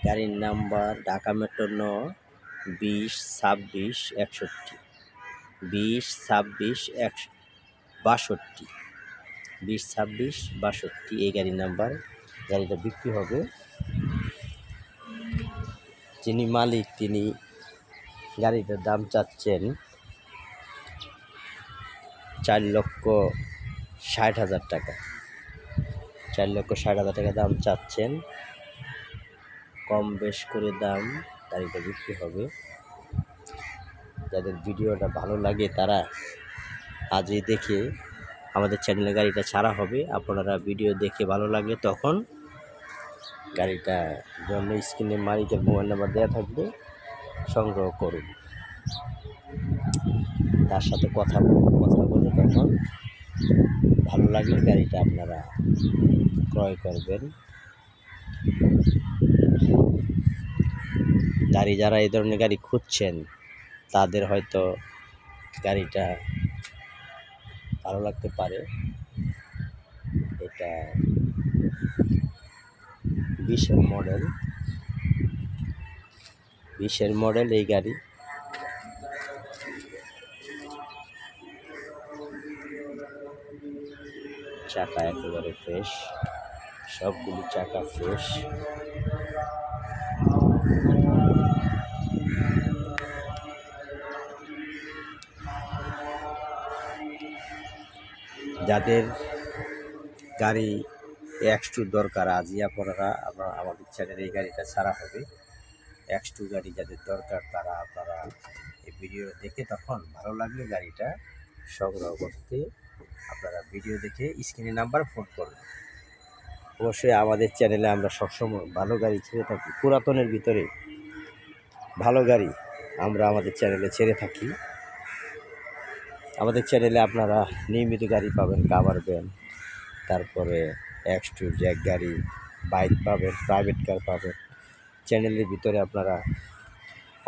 গাড়ির number Dhaka metro ৯ 20 26 61 20 26 62 20 26 62 এই গাড়ির নাম্বার। গাড়িটা বিক্রি হবে। যিনি মালিক তিনি গাড়িটার দাম চাচ্ছেন 4,60,000 টাকা। 4,60,000 টাকা দাম চাচ্ছেন। কম বেশ করে দাম গাড়িটা বিক্রি হবে। যাদের ভিডিওটা ভালো লাগে তারা আজই দেখে আমাদের চ্যানেলে গাড়িটা ছাড়া হবে। আপনারা ভিডিও দেখে ভালো লাগলে তখন গাড়িটা জন্য স্ক্রিনে মালিকের মোবাইল নাম্বার দেওয়া থাকবে, সংগ্রহ করুন। তার সাথে কথা বলে তখন ভালো লাগলে গাড়িটা আপনারা ক্রয় করবেন। গাড়ি যারা এই ধরনের গাড়ি খুঁজছেন তাদের হয়তো গাড়িটা ভালো লাগতে পারে। এটা 20-এর মডেল এই গাড়ি। চাকা একেবারে ফ্রেশ, সবগুলি চাকা ফ্রেশ। যাদের গাড়ি X2 দরকার আজই আপনারা আমাদের চ্যানেলে এই গাড়িটা ছাড়া হবে। X2 গাড়ি যাদের দরকার তারা আপনারা এই ভিডিও দেখে তখন ভালো লাগলে গাড়িটা সংগ্রহ করতে আপনারা ভিডিও দেখে স্ক্রিনে নাম্বার ফোন করবেন। অবশ্যই আমাদের চ্যানেলে আমরা সবসময় ভালো গাড়ি ছেড়ে থাকি। পুরাতনের ভিতরে ভালো গাড়ি আমরা আমাদের চ্যানেলে ছেড়ে থাকি। আমাদের চ্যানেলে আপনারা নিয়মিত গাড়ি পাবেন, কাভার ভ্যান, তারপরে X2 জ্যাক গাড়ি, বাইক পাবেন, প্রাইভেট কার পাবেন। চ্যানেলের ভিতরে আপনারা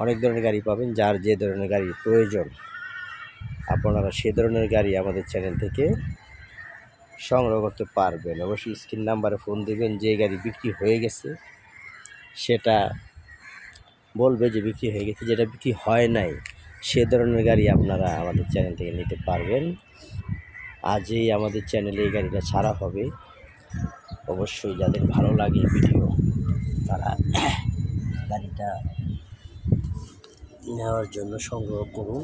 অনেক ধরনের গাড়ি পাবেন। যার যে ধরনের গাড়ি প্রয়োজন আপনারা সে ধরনের গাড়ি আমাদের চ্যানেল থেকে সংগ্রহ করতে পারবেন। অবশ্যই স্ক্রিন নাম্বারে ফোন দেবেন। যে গাড়ি বিক্রি হয়ে গেছে সেটা বলবে যে বিক্রি হয়ে গেছে, যেটা বিক্রি হয় নাই সে ধরনের গাড়ি আপনারা আমাদের চ্যানেল থেকে নিতে পারবেন। আজই আমাদের চ্যানেলে এই গাড়িটা ছাড়া হবে। অবশ্যই যাদের ভালো লাগে ভিডিও তারা গাড়িটা নেওয়ার জন্য সংগ্রহ করুন।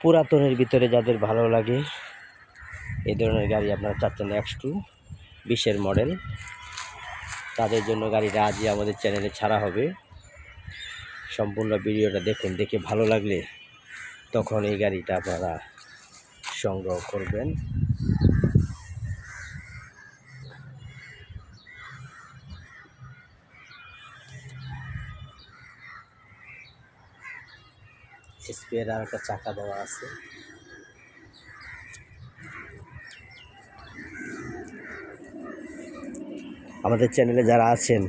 পুরাতনের ভিতরে যাদের ভালো লাগে এই ধরনের গাড়ি আপনারা চাচ্ছেন X2 20-এর মডেল, তাদের জন্য গাড়িটা আজই আমাদের চ্যানেলে ছাড়া হবে। সম্পূর্ণ ভিডিওটা দেখুন, দেখে ভালো লাগলে তখন এই গাড়িটা আপনারা সংগ্রহ করবেন। স্পেয়ার আর একটা চাকা দেওয়া আছে। আমাদের চ্যানেলে যারা আছেন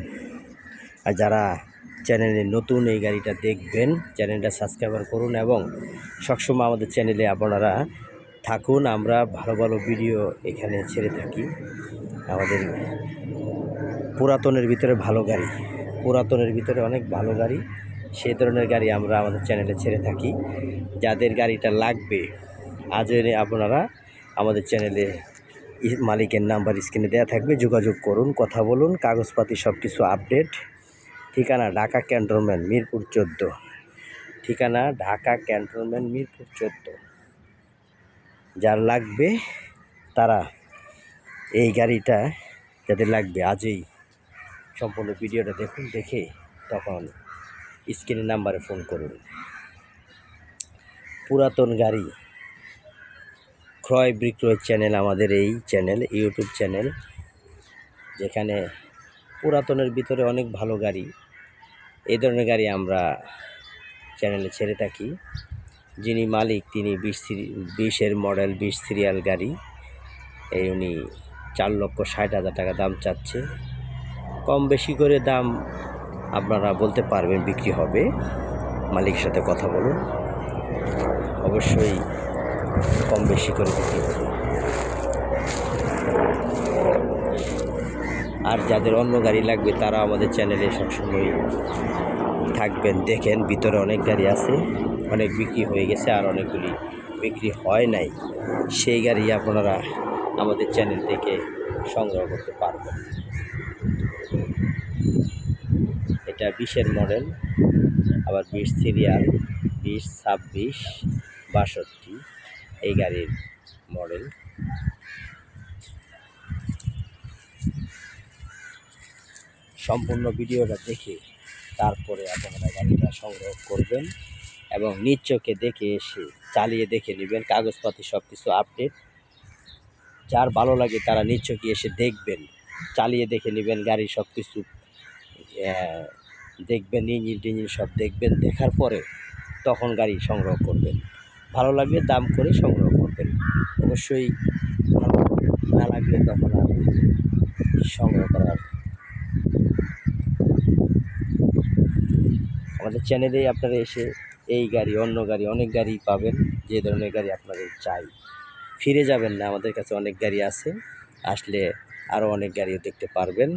আর যারা চ্যানেলে নতুন এই গাড়িটা দেখবেন, চ্যানেলটা সাবস্ক্রাইব করুন এবং সবসময় আমাদের চ্যানেলে আপনারা থাকুন। আমরা ভালো ভালো ভিডিও এখানে ছেড়ে থাকি। আমাদের পুরাতনের ভিতরে ভালো গাড়ি, পুরাতনের ভিতরে অনেক ভালো গাড়ি, সেই ধরনের গাড়ি আমরা আমাদের চ্যানেলে ছেড়ে থাকি। যাদের গাড়িটা লাগবে আজই আপনারা আমাদের চ্যানেলে মালিকের নাম্বার স্ক্রিনে দেওয়া থাকবে, যোগাযোগ করুন, কথা বলুন, কাগজপাতি সব কিছু আপডেট। ঠিকানা ঢাকা ক্যান্টনমেন্ট মিরপুর 14, ঠিকানা ঢাকা ক্যান্টনমেন্ট মিরপুর 14। যার লাগবে তারা এই গাড়িটা যাদের লাগবে আজই সম্পূর্ণ ভিডিওটা দেখুন, দেখে তখন স্ক্রিনের নাম্বারে ফোন করুন। পুরাতন গাড়ি ক্রয় বিক্রয় চ্যানেল আমাদের এই চ্যানেল, ইউটিউব চ্যানেল, যেখানে পুরাতনের ভিতরে অনেক ভালো গাড়ি, এই ধরনের গাড়ি আমরা চ্যানেলে ছেড়ে থাকি। যিনি মালিক তিনি 20 মডেল 20 সিরিয়াল গাড়ি, এই উনি 4,60,000 টাকা দাম চাচ্ছে। কম বেশি করে দাম আপনারা বলতে পারবেন, বিক্রি হবে। মালিকের সাথে কথা বলুন, অবশ্যই কম বেশি করে বিক্রি হবে। আর যাদের অন্য গাড়ি লাগবে তারা আমাদের চ্যানেলে সবসময় থাকবেন, দেখেন ভিতরে অনেক গাড়ি আছে, অনেক বিক্রি হয়ে গেছে আর অনেকগুলি বিক্রি হয় নাই। সেই গাড়ি আপনারা আমাদের চ্যানেল থেকে সংগ্রহ করতে পারবেন। এটা 20 মডেল, আবার 20 সিরিয়াল, 20, 26, 62 এই গাড়ির মডেল। সম্পূর্ণ ভিডিওটা দেখে তারপরে আপনারা গাড়িটা সংগ্রহ করবেন এবং নিজ চোখে দেখে এসে চালিয়ে দেখে নেবেন, কাগজপাতি সব কিছু আপডেট। যার ভালো লাগে তারা নিজ চোখে এসে দেখবেন, চালিয়ে দেখে নেবেন, গাড়ি সব কিছু দেখবেন, ইঞ্জিন টিঞ্জিন সব দেখবেন, দেখার পরে তখন গাড়ি সংগ্রহ করবেন। ভালো লাগলে দাম করে সংগ্রহ করবেন, অবশ্যই ভালো না লাগলে তখন আর সংগ্রহ করার। আমাদের চ্যানেলেই আপনারা এসে এই গাড়ি, অন্য গাড়ি, অনেক গাড়ি পাবেন, যে ধরনের গাড়ি আপনাদের চাই। ফিরে যাবেন না, আমাদের কাছে অনেক গাড়ি আছে, আসলে আরও অনেক গাড়িও দেখতে পারবেন।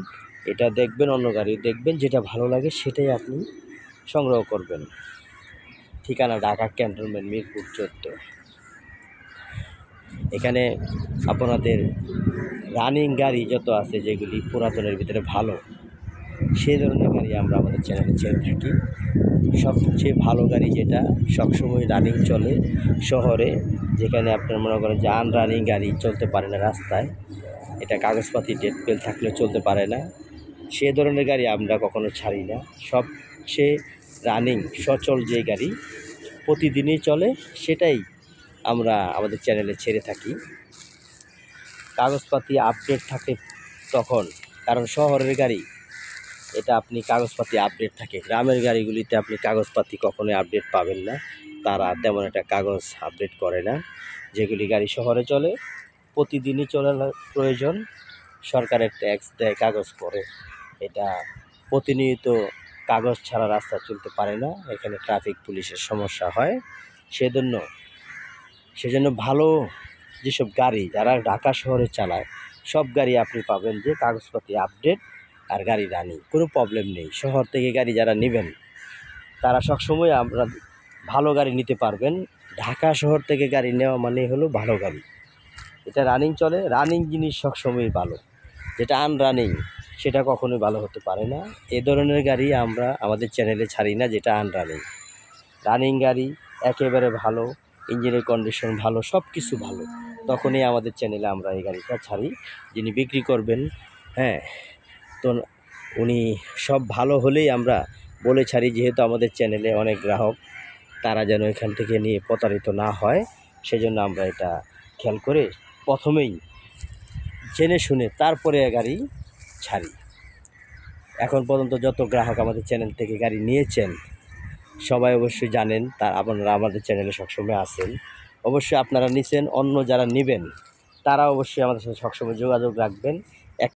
এটা দেখবেন, অন্য গাড়িও দেখবেন, যেটা ভালো লাগে সেটাই আপনি সংগ্রহ করবেন। ঠিকানা ঢাকা ক্যান্টনমেন্ট মিরপুর 14। এখানে আপনাদের রানিং গাড়ি যত আছে, যেগুলি পুরাতনের ভিতরে ভালো, সেই ধরনের গাড়ি আমরা আমাদের চ্যানেলে ছেড়ে থাকি। সবচেয়ে ভালো গাড়ি যেটা সবসময় রানিং চলে শহরে, যেখানে আপনার মনে করেন যে আনরানিং গাড়ি চলতে পারে না রাস্তায়, এটা কাগজপাতি ডেট পেল থাকলেও চলতে পারে না, সে ধরনের গাড়ি আমরা কখনো ছাড়ি না। সবচেয়ে রানিং সচল যে গাড়ি প্রতিদিনই চলে, সেটাই আমরা আমাদের চ্যানেলে ছেড়ে থাকি। কাগজপাতি আপডেট থাকে তখন, কারণ শহরের গাড়ি এটা আপনি কাগজপাতি আপডেট থাকে, গ্রামের গাড়িগুলিতে আপনি কাগজপাতি কখনোই আপডেট পাবেন না, তারা তেমন একটা কাগজ আপডেট করে না। যেগুলি গাড়ি শহরে চলে প্রতিদিনই চলার প্রয়োজন, সরকারের ট্যাক্স দেয়, কাগজ করে, এটা প্রতিনিয়ত কাগজ ছাড়া রাস্তা চলতে পারে না, এখানে ট্রাফিক পুলিশের সমস্যা হয়। সেজন্য ভালো যেসব গাড়ি যারা ঢাকা শহরে চালায়, সব গাড়ি আপনি পাবেন যে কাগজপাতি আপডেট আর গাড়ি রানিং, কোনো প্রবলেম নেই। শহর থেকে গাড়ি যারা নেবেন তারা সবসময় আমরা ভালো গাড়ি নিতে পারবেন। ঢাকা শহর থেকে গাড়ি নেওয়া মানে হলো ভালো গাড়ি, এটা রানিং চলে, রানিং জিনিস সবসময়ই ভালো, যেটা আনরানিং সেটা কখনোই ভালো হতে পারে না। এ ধরনের গাড়ি আমরা আমাদের চ্যানেলে ছাড়ি না, যেটা আনরানিং। রানিং গাড়ি একেবারে ভালো, ইঞ্জিনের কন্ডিশন ভালো, সব কিছু ভালো, তখনই আমাদের চ্যানেলে আমরা এই গাড়িটা ছাড়ি। যিনি বিক্রি করবেন, হ্যাঁ, তো উনি সব ভালো হলেই আমরা বলে ছাড়ি, যেহেতু আমাদের চ্যানেলে অনেক গ্রাহক, তারা যেন এখান থেকে নিয়ে প্রতারিত না হয়, সেজন্য আমরা এটা খেয়াল করে প্রথমেই জেনে শুনে তারপরে গাড়ি ছাড়ি। এখন পর্যন্ত যত গ্রাহক আমাদের চ্যানেল থেকে গাড়ি নিয়েছেন সবাই অবশ্যই জানেন, আপনারা আমাদের চ্যানেলে সবসময় আছেন, অবশ্যই আপনারা নিছেন, অন্য যারা নেবেন তারা অবশ্যই আমাদের সাথে সবসময় যোগাযোগ রাখবেন।